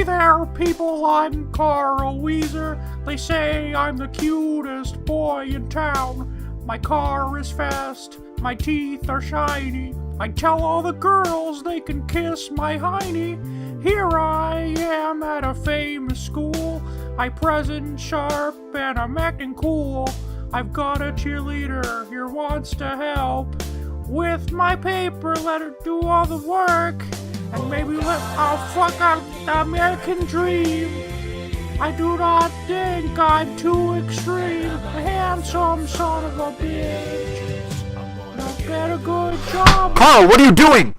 Hey there, people, I'm Carl Wheezer. They say I'm the cutest boy in town. My car is fast, my teeth are shiny. I tell all the girls they can kiss my hiney. Here I am at a famous school. I present sharp and I'm acting cool. I've got a cheerleader here wants to help with my paper, let her do all the work. And maybe I'll fuck up the American dream. I do not think I'm too extreme. A handsome son of a bitch. Not get a good job. Carl, what are you doing?